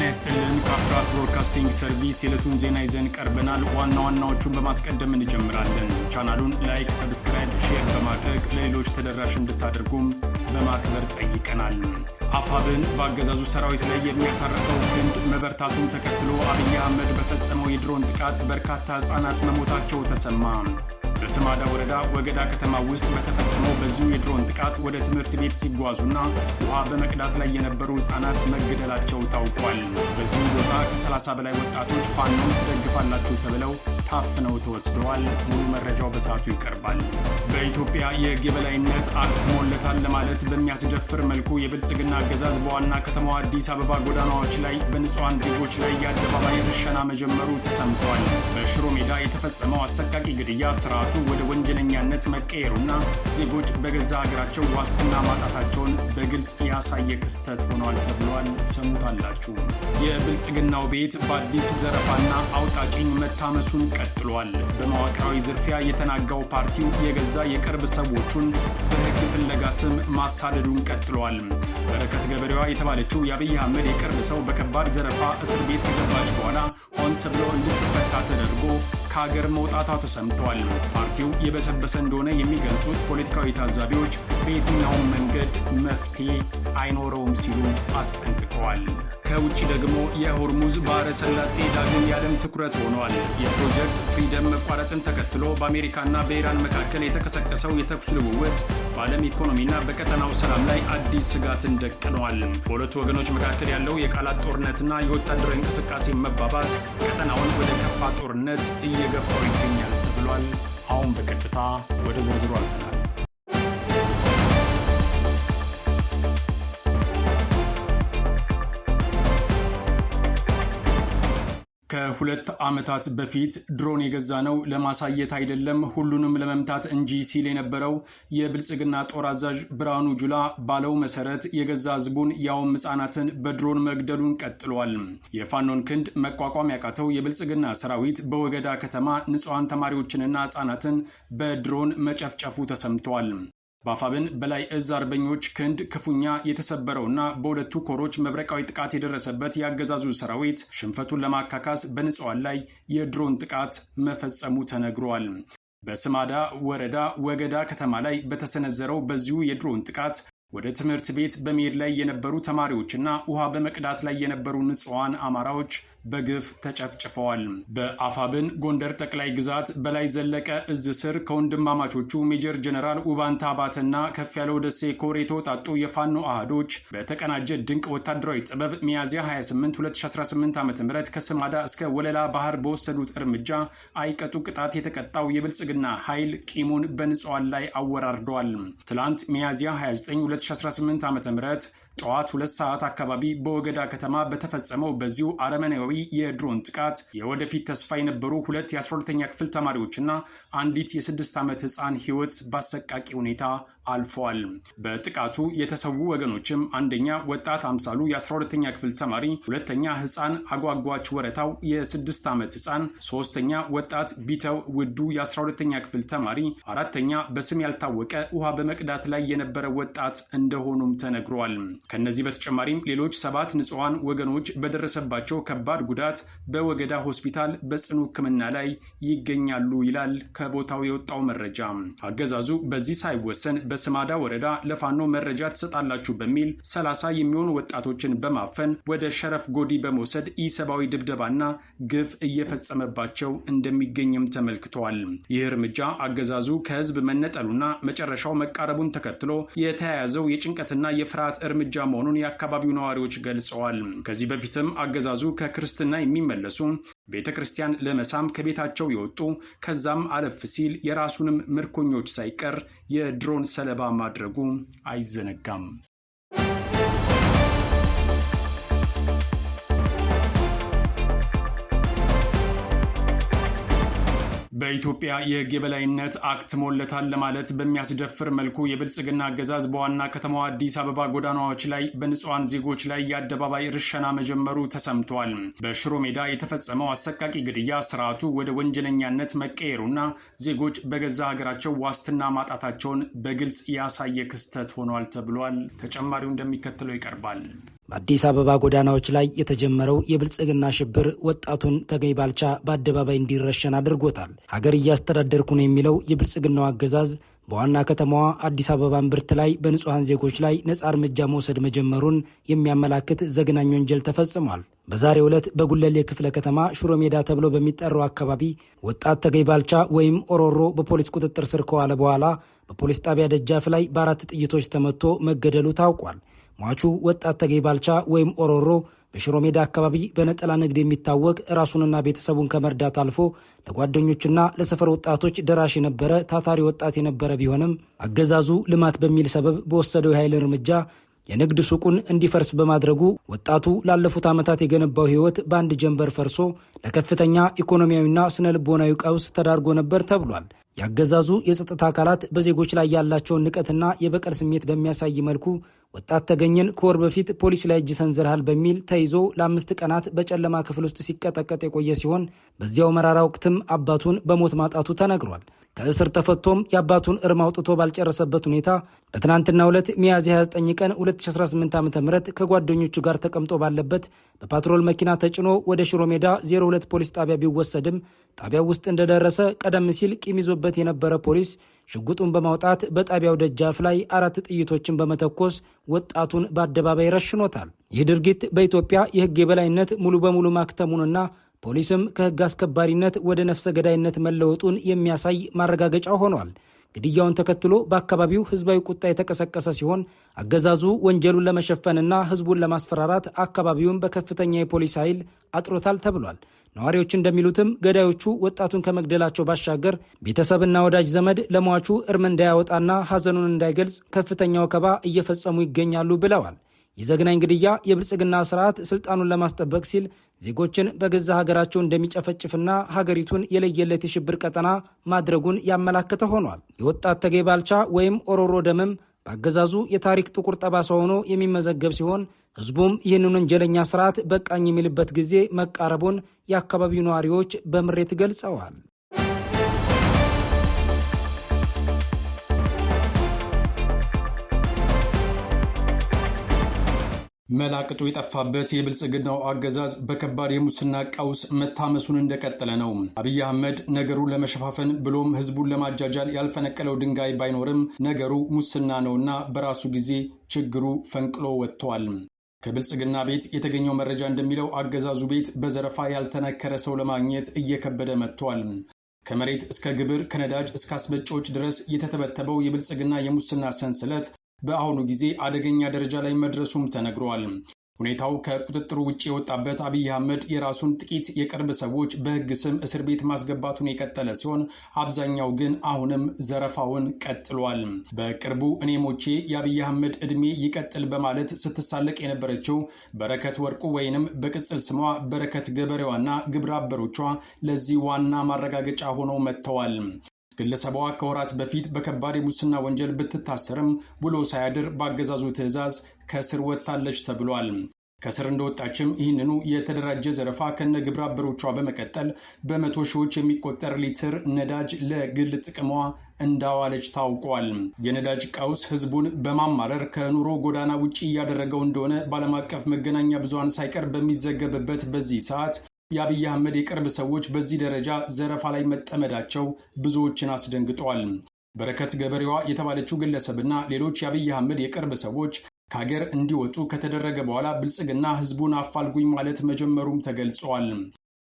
ይስጥልን ከአስራት ብሮድካስቲንግ ሰርቪስ የዕለቱን ዜና ይዘን ቀርበናል። ዋናዎቹን በማስቀደም እንጀምራለን። ቻናሉን ላይክ፣ ሰብስክራይብ፣ ሼር በማድረግ ለሌሎች ተደራሽ እንድታደርጉም በማክበር ጠይቀናል። አፋብን በአገዛዙ ሰራዊት ላይ የሚያሳርፈው ክንድ መበርታቱን ተከትሎ አብይ አህመድ በፈጸመው የድሮን ጥቃት በርካታ ህጻናት መሞታቸው ተሰማ። በስማዳ ወረዳ ወገዳ ከተማ ውስጥ በተፈጸመው በዚሁ የድሮን ጥቃት ወደ ትምህርት ቤት ሲጓዙና ውሃ በመቅዳት ላይ የነበሩ ህጻናት መገደላቸው ታውቋል። በዚሁ ቦታ ከ30 በላይ ወጣቶች ፋኖን ትደግፋላችሁ ተብለው ታፍነው ተወስደዋል። ሙሉ መረጃው በሰዓቱ ይቀርባል። በኢትዮጵያ የህግ የበላይነት አክትሞለታል ለማለት በሚያስደፍር መልኩ የብልጽግና አገዛዝ በዋና ከተማዋ አዲስ አበባ ጎዳናዎች ላይ በንጹሃን ዜጎች ላይ የአደባባይ ርሸና መጀመሩ ተሰምቷል። በሽሮ ሜዳ የተፈጸመው አሰቃቂ ግድያ ስርዓቱ ወደ ወንጀለኛነት መቀየሩና ዜጎች በገዛ ሀገራቸው ዋስትና ማጣታቸውን በግልጽ ያሳየ ክስተት ሆኗል ተብሏል። ሰሙታላችሁ። የብልጽግናው ቤት በአዲስ ዘረፋና አውጣጭኝ መታመሱን ቀጥሏል። በመዋቅራዊ ዝርፊያ የተናጋው ፓርቲው የገዛ የቅርብ ሰዎቹን በህግ ፍለጋ ስም ማሳደዱን ቀጥሏል። በረከት ገበሬዋ የተባለችው የአብይ አህመድ የቅርብ ሰው በከባድ ዘረፋ እስር ቤት ከገባች በኋላ ሆን ተብሎ እንድትፈታ ተደርጎ ከሀገር መውጣቷ ተሰምቷል። ፓርቲው የበሰበሰ እንደሆነ የሚገልጹት ፖለቲካዊ ታዛቢዎች በየትኛውም መንገድ መፍትሄ አይኖረውም ሲሉ አስጠንቅቀዋል። ከውጭ ደግሞ የሆርሙዝ ባህረ ሰላጤ ዳግም የዓለም ትኩረት ሆኗል። የፕሮጀክት ፍሪደም መቋረጥን ተከትሎ በአሜሪካና በኢራን መካከል የተቀሰቀሰው የተኩስ ልውውጥ በዓለም ኢኮኖሚና በቀጠናው ሰላም ላይ አዲስ ስጋትን ደቅነዋል። በሁለቱ ወገኖች መካከል ያለው የቃላት ጦርነትና የወታደራዊ እንቅስቃሴ መባባስ ቀጠናውን ወደ ከፋ ጦርነት እየገፋው ይገኛል ተብሏል። አሁን በቀጥታ ወደ ዝርዝሩ አልፈናል። ከሁለት ዓመታት በፊት ድሮን የገዛነው ለማሳየት አይደለም ሁሉንም ለመምታት እንጂ ሲል የነበረው የብልጽግና ጦር አዛዥ ብርሃኑ ጁላ ባለው መሰረት የገዛ ህዝቡን ያውም ህጻናትን በድሮን መግደሉን ቀጥሏል። የፋኖን ክንድ መቋቋም ያቃተው የብልጽግና ሰራዊት በወገዳ ከተማ ንጹሃን ተማሪዎችንና ህጻናትን በድሮን መጨፍጨፉ ተሰምቷል። በአፋብን በላይ እዝ አርበኞች ክንድ ክፉኛ የተሰበረውና በሁለቱ ኮሮች መብረቃዊ ጥቃት የደረሰበት የአገዛዙ ሰራዊት ሽንፈቱን ለማካካስ በንጹሃን ላይ የድሮን ጥቃት መፈጸሙ ተነግሯል። በስማዳ ወረዳ ወገዳ ከተማ ላይ በተሰነዘረው በዚሁ የድሮን ጥቃት ወደ ትምህርት ቤት በመሄድ ላይ የነበሩ ተማሪዎችና ውሃ በመቅዳት ላይ የነበሩ ንጹሃን አማራዎች በግፍ ተጨፍጭፈዋል። በአፋብን ጎንደር ጠቅላይ ግዛት በላይ ዘለቀ እዝ ስር ከወንድማማቾቹ ሜጀር ጀነራል ውባንታ አባተና ከፍ ያለው ደሴ ኮር የተወጣጡ የፋኖ አህዶች በተቀናጀ ድንቅ ወታደራዊ ጥበብ ሚያዝያ 28 2018 ዓ.ም ከስማዳ እስከ ወለላ ባህር በወሰዱት እርምጃ አይቀጡ ቅጣት የተቀጣው የብልጽግና ኃይል ቂሙን በንጹሃን ላይ አወራርደዋል። ትላንት ሚያዝያ 29 2018 ዓ.ም ጠዋት 2 ሰዓት አካባቢ በወገዳ ከተማ በተፈጸመው በዚሁ አረመናዊ የድሮን ጥቃት የወደፊት ተስፋ የነበሩ 2 የ12ኛ ክፍል ተማሪዎችና አንዲት የ6 ዓመት ህፃን ህይወት በአሰቃቂ ሁኔታ አልፈዋል። በጥቃቱ የተሰዉ ወገኖችም አንደኛ ወጣት አምሳሉ የ12ኛ ክፍል ተማሪ፣ ሁለተኛ ህፃን አጓጓች ወረታው የ6 ዓመት ህፃን፣ ሶስተኛ ወጣት ቢተው ውዱ የ12ኛ ክፍል ተማሪ፣ አራተኛ በስም ያልታወቀ ውሃ በመቅዳት ላይ የነበረ ወጣት እንደሆኑም ተነግሯል። ከነዚህ በተጨማሪም ሌሎች 7 ንጹሃን ወገኖች በደረሰባቸው ከባድ ጉዳት በወገዳ ሆስፒታል በጽኑ ህክምና ላይ ይገኛሉ ይላል ከቦታው የወጣው መረጃ። አገዛዙ በዚህ ሳይወሰን በስማዳ ወረዳ ለፋኖ መረጃ ትሰጣላችሁ በሚል 30 የሚሆኑ ወጣቶችን በማፈን ወደ ሸረፍ ጎዲ በመውሰድ ኢሰብአዊ ድብደባና ግፍ እየፈጸመባቸው እንደሚገኝም ተመልክቷል። ይህ እርምጃ አገዛዙ ከህዝብ መነጠሉና መጨረሻው መቃረቡን ተከትሎ የተያያዘው የጭንቀትና የፍርሃት እርምጃ መሆኑን የአካባቢው ነዋሪዎች ገልጸዋል። ከዚህ በፊትም አገዛዙ ከክርስትና የሚመለሱ ቤተ ክርስቲያን ለመሳም ከቤታቸው የወጡ ከዛም አለፍ ሲል የራሱንም ምርኮኞች ሳይቀር የድሮን ሰለባ ማድረጉ አይዘነጋም። በኢትዮጵያ የህግ የበላይነት አክትሞለታል ለማለት በሚያስደፍር መልኩ የብልጽግና አገዛዝ በዋና ከተማዋ አዲስ አበባ ጎዳናዎች ላይ በንጹሃን ዜጎች ላይ የአደባባይ ርሸና መጀመሩ ተሰምቷል። በሽሮ ሜዳ የተፈጸመው አሰቃቂ ግድያ ስርዓቱ ወደ ወንጀለኛነት መቀየሩና ዜጎች በገዛ ሀገራቸው ዋስትና ማጣታቸውን በግልጽ ያሳየ ክስተት ሆኗል ተብሏል። ተጨማሪው እንደሚከተለው ይቀርባል። በአዲስ አበባ ጎዳናዎች ላይ የተጀመረው የብልጽግና ሽብር ወጣቱን ተገኝ ባልቻ በአደባባይ እንዲረሸን አድርጎታል። ሀገር እያስተዳደርኩ ነው የሚለው የብልጽግናው አገዛዝ በዋና ከተማዋ አዲስ አበባ እምብርት ላይ በንጹሐን ዜጎች ላይ ነጻ እርምጃ መውሰድ መጀመሩን የሚያመላክት ዘግናኝ ወንጀል ተፈጽሟል። በዛሬው ዕለት በጉለሌ ክፍለ ከተማ ሽሮ ሜዳ ተብሎ በሚጠራው አካባቢ ወጣት ተገኝ ባልቻ ወይም ኦሮሮ በፖሊስ ቁጥጥር ስር ከዋለ በኋላ በፖሊስ ጣቢያ ደጃፍ ላይ በ4 ጥይቶች ተመቶ መገደሉ ታውቋል። ሟቹ ወጣት ተገኝ ባልቻ ወይም ኦሮሮ በሽሮ ሜዳ አካባቢ በነጠላ ንግድ የሚታወቅ ራሱንና ቤተሰቡን ከመርዳት አልፎ ለጓደኞችና ለሰፈር ወጣቶች ደራሽ የነበረ ታታሪ ወጣት የነበረ ቢሆንም አገዛዙ ልማት በሚል ሰበብ በወሰደው የኃይል እርምጃ የንግድ ሱቁን እንዲፈርስ በማድረጉ ወጣቱ ላለፉት ዓመታት የገነባው ሕይወት በአንድ ጀንበር ፈርሶ ለከፍተኛ ኢኮኖሚያዊና ስነ ልቦናዊ ቀውስ ተዳርጎ ነበር ተብሏል። ያገዛዙ የጸጥታ አካላት በዜጎች ላይ ያላቸውን ንቀትና የበቀል ስሜት በሚያሳይ መልኩ ወጣት ተገኘን ከወር በፊት ፖሊስ ላይ እጅ ሰንዝረሃል በሚል ተይዞ ለ5 ቀናት በጨለማ ክፍል ውስጥ ሲቀጠቀጥ የቆየ ሲሆን በዚያው መራራ ወቅትም አባቱን በሞት ማጣቱ ተነግሯል። ከእስር ተፈቶም የአባቱን እርም አውጥቶ ባልጨረሰበት ሁኔታ በትናንትናው ዕለት ሚያዝያ 29 ቀን 2018 ዓ.ም ከጓደኞቹ ጋር ተቀምጦ ባለበት በፓትሮል መኪና ተጭኖ ወደ ሽሮ ሜዳ 02 ፖሊስ ጣቢያ ቢወሰድም ጣቢያው ውስጥ እንደደረሰ ቀደም ሲል ቂም ይዞበት የነበረ ፖሊስ ሽጉጡን በማውጣት በጣቢያው ደጃፍ ላይ 4 ጥይቶችን በመተኮስ ወጣቱን በአደባባይ ረሽኖታል። ይህ ድርጊት በኢትዮጵያ የሕግ የበላይነት ሙሉ በሙሉ ማክተሙንና ፖሊስም ከሕግ አስከባሪነት ወደ ነፍሰ ገዳይነት መለወጡን የሚያሳይ ማረጋገጫ ሆኗል። ግድያውን ተከትሎ በአካባቢው ህዝባዊ ቁጣ የተቀሰቀሰ ሲሆን አገዛዙ ወንጀሉን ለመሸፈንና ህዝቡን ለማስፈራራት አካባቢውን በከፍተኛ የፖሊስ ኃይል አጥሮታል ተብሏል። ነዋሪዎች እንደሚሉትም ገዳዮቹ ወጣቱን ከመግደላቸው ባሻገር ቤተሰብና ወዳጅ ዘመድ ለሟቹ እርም እንዳያወጣና ሐዘኑን እንዳይገልጽ ከፍተኛ ወከባ እየፈጸሙ ይገኛሉ ብለዋል። የዘግናኝ ግድያ የብልጽግና ስርዓት ስልጣኑን ለማስጠበቅ ሲል ዜጎችን በገዛ ሀገራቸው እንደሚጨፈጭፍና ሀገሪቱን የለየለት የሽብር ቀጠና ማድረጉን ያመላከተ ሆኗል። የወጣት ተገኝ ባልቻ ወይም ኦሮሮ ደምም በአገዛዙ የታሪክ ጥቁር ጠባሳ ሆኖ የሚመዘገብ ሲሆን ህዝቡም ይህንን ወንጀለኛ ስርዓት በቃኝ የሚልበት ጊዜ መቃረቡን የአካባቢው ነዋሪዎች በምሬት ገልጸዋል። መላቅጡ የጠፋበት የብልጽግናው አገዛዝ በከባድ የሙስና ቀውስ መታመሱን እንደቀጠለ ነው። አብይ አህመድ ነገሩን ለመሸፋፈን ብሎም ህዝቡን ለማጃጃል ያልፈነቀለው ድንጋይ ባይኖርም ነገሩ ሙስና ነውና በራሱ ጊዜ ችግሩ ፈንቅሎ ወጥቷል። ከብልጽግና ቤት የተገኘው መረጃ እንደሚለው አገዛዙ ቤት በዘረፋ ያልተነከረ ሰው ለማግኘት እየከበደ መጥቷል። ከመሬት እስከ ግብር፣ ከነዳጅ እስከ አስመጪዎች ድረስ የተተበተበው የብልጽግና የሙስና ሰንሰለት በአሁኑ ጊዜ አደገኛ ደረጃ ላይ መድረሱም ተነግሯል። ሁኔታው ከቁጥጥሩ ውጭ የወጣበት አብይ አህመድ የራሱን ጥቂት የቅርብ ሰዎች በህግ ስም እስር ቤት ማስገባቱን የቀጠለ ሲሆን አብዛኛው ግን አሁንም ዘረፋውን ቀጥሏል። በቅርቡ እኔ ሞቼ የአብይ አህመድ ዕድሜ ይቀጥል በማለት ስትሳለቅ የነበረችው በረከት ወርቁ ወይንም በቅጽል ስሟ በረከት ገበሬዋና ግብረ አበሮቿ ለዚህ ዋና ማረጋገጫ ሆነው መጥተዋል። ግለሰቧ ከወራት በፊት በከባድ የሙስና ወንጀል ብትታሰርም ውሎ ሳያድር በአገዛዙ ትዕዛዝ ከስር ወጥታለች ተብሏል። ከስር እንደወጣችም ይህንኑ የተደራጀ ዘረፋ ከነ ግብረ አበሮቿ በመቀጠል በመቶ ሺዎች የሚቆጠር ሊትር ነዳጅ ለግል ጥቅሟ እንዳዋለች ታውቋል። የነዳጅ ቀውስ ህዝቡን በማማረር ከኑሮ ጎዳና ውጪ እያደረገው እንደሆነ በዓለም አቀፍ መገናኛ ብዙሃን ሳይቀር በሚዘገብበት በዚህ ሰዓት የአብይ አህመድ የቅርብ ሰዎች በዚህ ደረጃ ዘረፋ ላይ መጠመዳቸው ብዙዎችን አስደንግጠዋል። በረከት ገበሬዋ የተባለችው ግለሰብና ሌሎች የአብይ አህመድ የቅርብ ሰዎች ከሀገር እንዲወጡ ከተደረገ በኋላ ብልጽግና ህዝቡን አፋልጉኝ ማለት መጀመሩም ተገልጿል።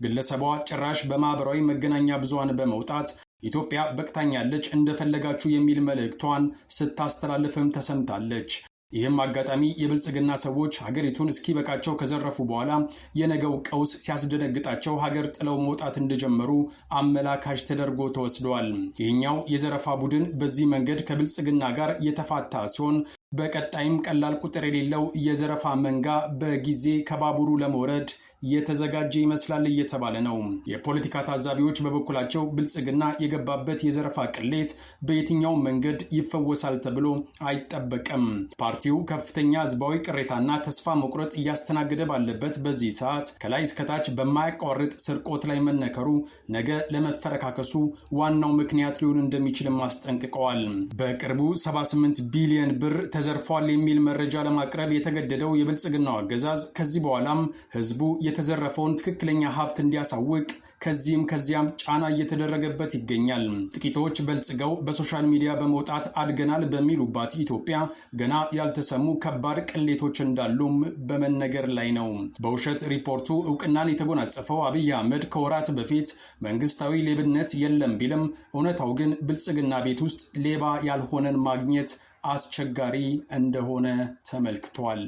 ግለሰቧ ጭራሽ በማህበራዊ መገናኛ ብዙሃን በመውጣት ኢትዮጵያ በቅታኛለች እንደፈለጋችሁ የሚል መልእክቷን ስታስተላልፍም ተሰምታለች። ይህም አጋጣሚ የብልጽግና ሰዎች ሀገሪቱን እስኪበቃቸው ከዘረፉ በኋላ የነገው ቀውስ ሲያስደነግጣቸው ሀገር ጥለው መውጣት እንደጀመሩ አመላካሽ ተደርጎ ተወስደዋል። ይህኛው የዘረፋ ቡድን በዚህ መንገድ ከብልጽግና ጋር የተፋታ ሲሆን በቀጣይም ቀላል ቁጥር የሌለው የዘረፋ መንጋ በጊዜ ከባቡሩ ለመውረድ የተዘጋጀ ይመስላል እየተባለ ነው። የፖለቲካ ታዛቢዎች በበኩላቸው ብልጽግና የገባበት የዘረፋ ቅሌት በየትኛው መንገድ ይፈወሳል ተብሎ አይጠበቅም። ፓርቲው ከፍተኛ ህዝባዊ ቅሬታና ተስፋ መቁረጥ እያስተናገደ ባለበት በዚህ ሰዓት ከላይ እስከታች በማያቋርጥ ስርቆት ላይ መነከሩ ነገ ለመፈረካከሱ ዋናው ምክንያት ሊሆን እንደሚችልም አስጠንቅቀዋል። በቅርቡ 78 ቢሊዮን ብር ተዘርፏል የሚል መረጃ ለማቅረብ የተገደደው የብልጽግናው አገዛዝ ከዚህ በኋላም ህዝቡ የተዘረፈውን ትክክለኛ ሀብት እንዲያሳውቅ ከዚያም ጫና እየተደረገበት ይገኛል። ጥቂቶች በልጽገው በሶሻል ሚዲያ በመውጣት አድገናል በሚሉባት ኢትዮጵያ ገና ያልተሰሙ ከባድ ቅሌቶች እንዳሉም በመነገር ላይ ነው። በውሸት ሪፖርቱ እውቅናን የተጎናጸፈው አብይ አህመድ ከወራት በፊት መንግስታዊ ሌብነት የለም ቢልም እውነታው ግን ብልጽግና ቤት ውስጥ ሌባ ያልሆነን ማግኘት አስቸጋሪ እንደሆነ ተመልክቷል።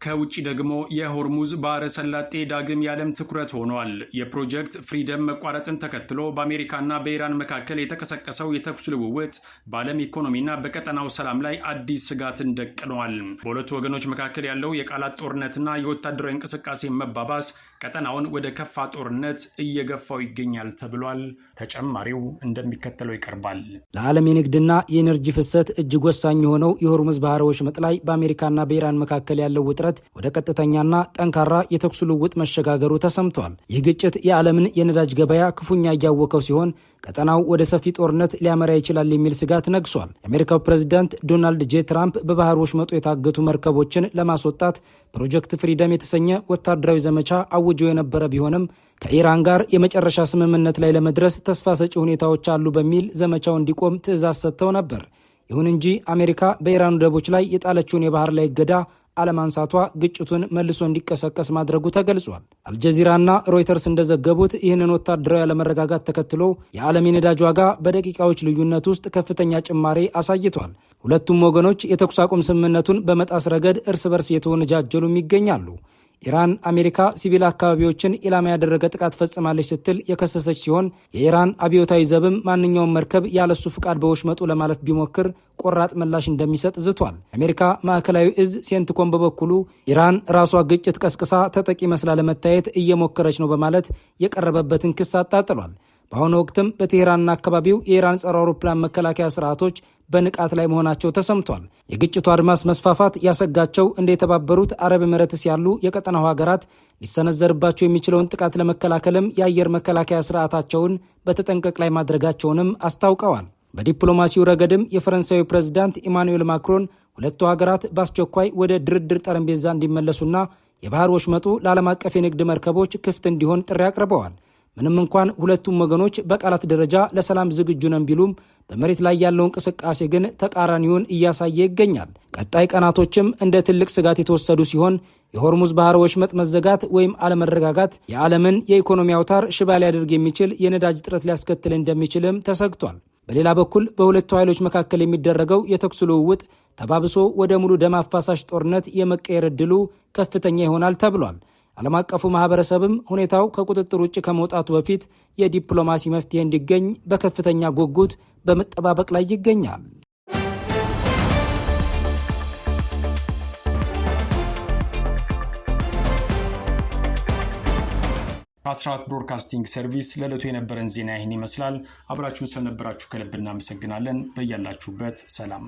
ከውጭ ደግሞ የሆርሙዝ ባህረ ሰላጤ ዳግም የዓለም ትኩረት ሆኗል። የፕሮጀክት ፍሪደም መቋረጥን ተከትሎ በአሜሪካና በኢራን መካከል የተቀሰቀሰው የተኩስ ልውውጥ በዓለም ኢኮኖሚና በቀጠናው ሰላም ላይ አዲስ ስጋትን ደቅኗል። በሁለቱ ወገኖች መካከል ያለው የቃላት ጦርነትና የወታደራዊ እንቅስቃሴ መባባስ ቀጠናውን ወደ ከፋ ጦርነት እየገፋው ይገኛል ተብሏል። ተጨማሪው እንደሚከተለው ይቀርባል። ለዓለም የንግድና የኤነርጂ ፍሰት እጅግ ወሳኝ የሆነው የሆርሙዝ ባህረ ወሽመጥ ላይ በአሜሪካና በኢራን መካከል ያለው ውጥረት ወደ ቀጥተኛና ጠንካራ የተኩስ ልውውጥ መሸጋገሩ ተሰምቷል። ይህ ግጭት የዓለምን የነዳጅ ገበያ ክፉኛ እያወከው ሲሆን ቀጠናው ወደ ሰፊ ጦርነት ሊያመራ ይችላል የሚል ስጋት ነግሷል። የአሜሪካው ፕሬዝዳንት ዶናልድ ጄ ትራምፕ በባህር ወሽመጡ የታገቱ መርከቦችን ለማስወጣት ፕሮጀክት ፍሪደም የተሰኘ ወታደራዊ ዘመቻ አውጀው የነበረ ቢሆንም ከኢራን ጋር የመጨረሻ ስምምነት ላይ ለመድረስ ተስፋ ሰጪ ሁኔታዎች አሉ በሚል ዘመቻው እንዲቆም ትዕዛዝ ሰጥተው ነበር። ይሁን እንጂ አሜሪካ በኢራን ወደቦች ላይ የጣለችውን የባህር ላይ እገዳ አለማንሳቷ ግጭቱን መልሶ እንዲቀሰቀስ ማድረጉ ተገልጿል። አልጀዚራና ሮይተርስ እንደዘገቡት ይህንን ወታደራዊ አለመረጋጋት ተከትሎ የዓለም የነዳጅ ዋጋ በደቂቃዎች ልዩነት ውስጥ ከፍተኛ ጭማሪ አሳይቷል። ሁለቱም ወገኖች የተኩስ አቁም ስምምነቱን በመጣስ ረገድ እርስ በርስ የተወነጃጀሉም ይገኛሉ። ኢራን አሜሪካ ሲቪል አካባቢዎችን ኢላማ ያደረገ ጥቃት ፈጽማለች ስትል የከሰሰች ሲሆን የኢራን አብዮታዊ ዘብም ማንኛውም መርከብ ያለሱ ፍቃድ በወሽመጡ ለማለፍ ቢሞክር ቆራጥ ምላሽ እንደሚሰጥ ዝቷል። አሜሪካ ማዕከላዊ እዝ ሴንትኮም በበኩሉ ኢራን ራሷ ግጭት ቀስቅሳ ተጠቂ መስላ ለመታየት እየሞከረች ነው በማለት የቀረበበትን ክስ አጣጥሏል። በአሁኑ ወቅትም በቴህራንና አካባቢው የኢራን ጸረ አውሮፕላን መከላከያ ስርዓቶች በንቃት ላይ መሆናቸው ተሰምቷል። የግጭቱ አድማስ መስፋፋት ያሰጋቸው እንደ የተባበሩት አረብ ኤሚሬትስ ያሉ የቀጠናው ሀገራት ሊሰነዘርባቸው የሚችለውን ጥቃት ለመከላከልም የአየር መከላከያ ስርዓታቸውን በተጠንቀቅ ላይ ማድረጋቸውንም አስታውቀዋል። በዲፕሎማሲው ረገድም የፈረንሳዩ ፕሬዝዳንት ኢማኑኤል ማክሮን ሁለቱ ሀገራት በአስቸኳይ ወደ ድርድር ጠረጴዛ እንዲመለሱና የባህር ወሽመጡ ለዓለም አቀፍ የንግድ መርከቦች ክፍት እንዲሆን ጥሪ አቅርበዋል። ምንም እንኳን ሁለቱም ወገኖች በቃላት ደረጃ ለሰላም ዝግጁ ነን ቢሉም በመሬት ላይ ያለው እንቅስቃሴ ግን ተቃራኒውን እያሳየ ይገኛል። ቀጣይ ቀናቶችም እንደ ትልቅ ስጋት የተወሰዱ ሲሆን የሆርሙዝ ባህረ ወሽመጥ መዘጋት ወይም አለመረጋጋት የዓለምን የኢኮኖሚ አውታር ሽባ ሊያደርግ የሚችል የነዳጅ እጥረት ሊያስከትል እንደሚችልም ተሰግቷል። በሌላ በኩል በሁለቱ ኃይሎች መካከል የሚደረገው የተኩስ ልውውጥ ተባብሶ ወደ ሙሉ ደም አፋሳሽ ጦርነት የመቀየር ዕድሉ ከፍተኛ ይሆናል ተብሏል። ዓለም አቀፉ ማህበረሰብም ሁኔታው ከቁጥጥር ውጭ ከመውጣቱ በፊት የዲፕሎማሲ መፍትሄ እንዲገኝ በከፍተኛ ጉጉት በመጠባበቅ ላይ ይገኛል። አስራት ብሮድካስቲንግ ሰርቪስ ለዕለቱ የነበረን ዜና ይህን ይመስላል። አብራችሁን ስለነበራችሁ ከልብ እናመሰግናለን። በያላችሁበት ሰላም